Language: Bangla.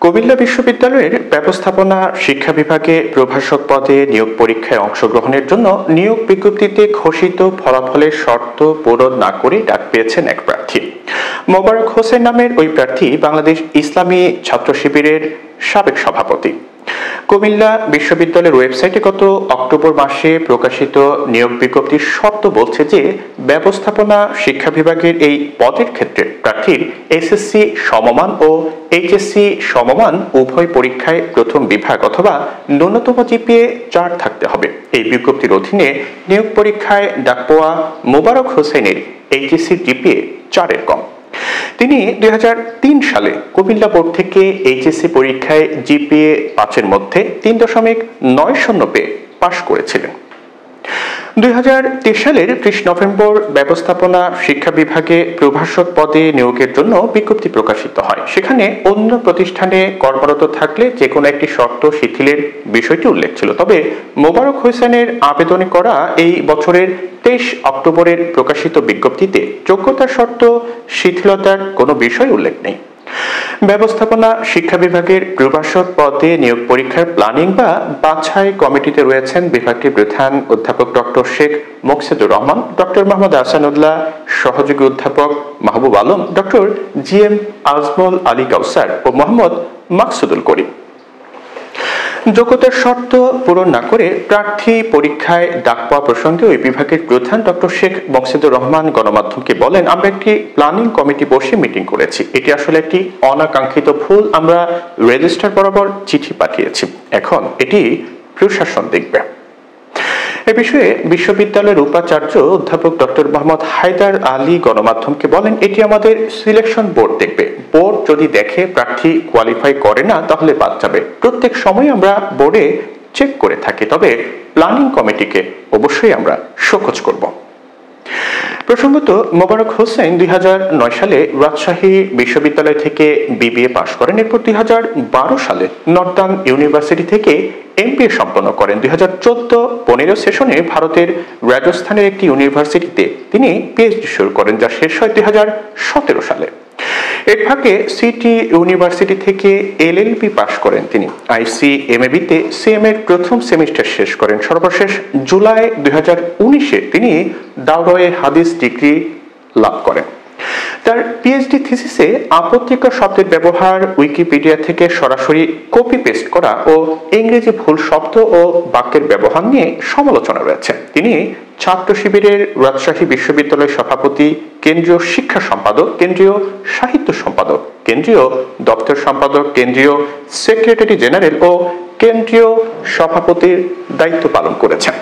কুমিল্লা বিশ্ববিদ্যালয়ের ব্যবস্থাপনা শিক্ষা বিভাগে প্রভাষক পদে নিয়োগ পরীক্ষায় অংশগ্রহণের জন্য নিয়োগ বিজ্ঞপ্তিতে ঘোষিত ফলাফলের শর্ত পূরণ না করে ডাক পেয়েছেন এক প্রার্থী। মোবারক হোসেন নামের ওই প্রার্থী বাংলাদেশ ইসলামী ছাত্র শিবিরের সাবেক সভাপতি। কুমিল্লা বিশ্ববিদ্যালয়ের ওয়েবসাইটে গত অক্টোবর মাসে প্রকাশিত নিয়োগ বিজ্ঞপ্তির শর্ত বলছে যে ব্যবস্থাপনা শিক্ষা বিভাগের এই পদের ক্ষেত্রে প্রার্থীর এসএসসি সমমান ও এইচএসসি সমমান উভয় পরীক্ষায় প্রথম বিভাগ অথবা ন্যূনতম জিপিএ 4 থাকতে হবে। এই বিজ্ঞপ্তির অধীনে নিয়োগ পরীক্ষায় ডাক পাওয়া মোবারক হোসেনের এইচএসসি জিপিএ 4-এর কম। তিনি 2003 সালে কুমিল্লা বোর্ড থেকে এইচএসসি পরীক্ষায় জিপিএ 5-এর মধ্যে 3.90 পেয়ে পাশ করেছিলেন। 2023 সালের 30 নভেম্বর ব্যবস্থাপনা শিক্ষা বিভাগে প্রভাষক পদে নিয়োগের জন্য বিজ্ঞপ্তি প্রকাশিত হয়। সেখানে অন্য প্রতিষ্ঠানে কর্মরত থাকলে যে কোনো একটি শর্ত শিথিলের বিষয়টি উল্লেখ ছিল। তবে মোবারক হোসেনের আবেদনে করা এই বছরের 23 অক্টোবরের প্রকাশিত বিজ্ঞপ্তিতে যোগ্যতার শর্ত শিথিলতার কোনো বিষয় উল্লেখ নেই। ব্যবস্থাপনা শিক্ষা বিভাগের প্রভাষক পদে নিয়োগ পরীক্ষার প্ল্যানিং বা বাছাই কমিটিতে রয়েছেন বিভাগটির প্রধান অধ্যাপক ডক্টর শেখ মোকসেদুর রহমান, ডক্টর মোহাম্মদ আহসানুল্লাহ, সহযোগী অধ্যাপক মাহবুব আলম, ডক্টর জিএম আজমল আলী কাউসার ও মোহাম্মদ মাকসুদুল করিম। যোগ্যতার শর্ত পূরণ না করে প্রার্থী পরীক্ষায় ডাক পাওয়া প্রসঙ্গে ওই বিভাগের প্রধান ডক্টর শেখ মোকসেদুর রহমান গণমাধ্যমকে বলেন, আমরা একটি প্ল্যানিং কমিটি বসে মিটিং করেছি। এটি আসলে একটি অনাকাঙ্ক্ষিত ভুল। আমরা রেজিস্ট্রার বরাবর চিঠি পাঠিয়েছি। এখন এটি প্রশাসন দেখবে। এ বিষয়ে বিশ্ববিদ্যালয়ের উপাচার্য অধ্যাপক ডক্টর মোহাম্মদ হায়দার আলী গণমাধ্যমকে বলেন, এটি আমাদের সিলেকশন বোর্ড দেখবে। বোর্ড যদি দেখে প্রার্থী কোয়ালিফাই করে না তাহলে বাদ যাবে। প্রত্যেক সময় আমরা বোর্ডে চেক করে থাকি, তবে প্ল্যানিং কমিটিকে অবশ্যই আমরা শোকজ করব। প্রসঙ্গত, মোবারক হোসেন 2009 সালে রাজশাহী বিশ্ববিদ্যালয় থেকে বিবিএ পাশ করেন। এরপর 2012 সালে নর্দার্ন ইউনিভার্সিটি থেকে এমবিএ সম্পন্ন করেন। 2014-15 সেশনে ভারতের রাজস্থানের একটি ইউনিভার্সিটিতে তিনি পিএইচডি শুরু করেন, যা শেষ হয় 2017 সালে। এর ফাঁকে সিটি ইউনিভার্সিটি থেকে এলএলবি পাশ করেন তিনি। আইসিএমএবিতে সিএম এর প্রথম সেমিস্টার শেষ করেন। সর্বশেষ জুলাই 2019-এ তিনি দাওরায়ে হাদিস ডিগ্রি লাভ করেন। তার পিএইচডি থিসিসে আপত্তিকর শব্দের ব্যবহার, উইকিপিডিয়া থেকে সরাসরি কপি পেস্ট করা ও ইংরেজি ভুল শব্দ ও বাক্যের ব্যবহার নিয়ে সমালোচনা রয়েছে। তিনি ছাত্র শিবিরের রাজশাহী বিশ্ববিদ্যালয় সভাপতি, কেন্দ্রীয় শিক্ষা সম্পাদক, কেন্দ্রীয় সাহিত্য সম্পাদক, কেন্দ্রীয় দপ্তর সম্পাদক, কেন্দ্রীয় সেক্রেটারি জেনারেল ও কেন্দ্রীয় সভাপতির দায়িত্ব পালন করেছেন।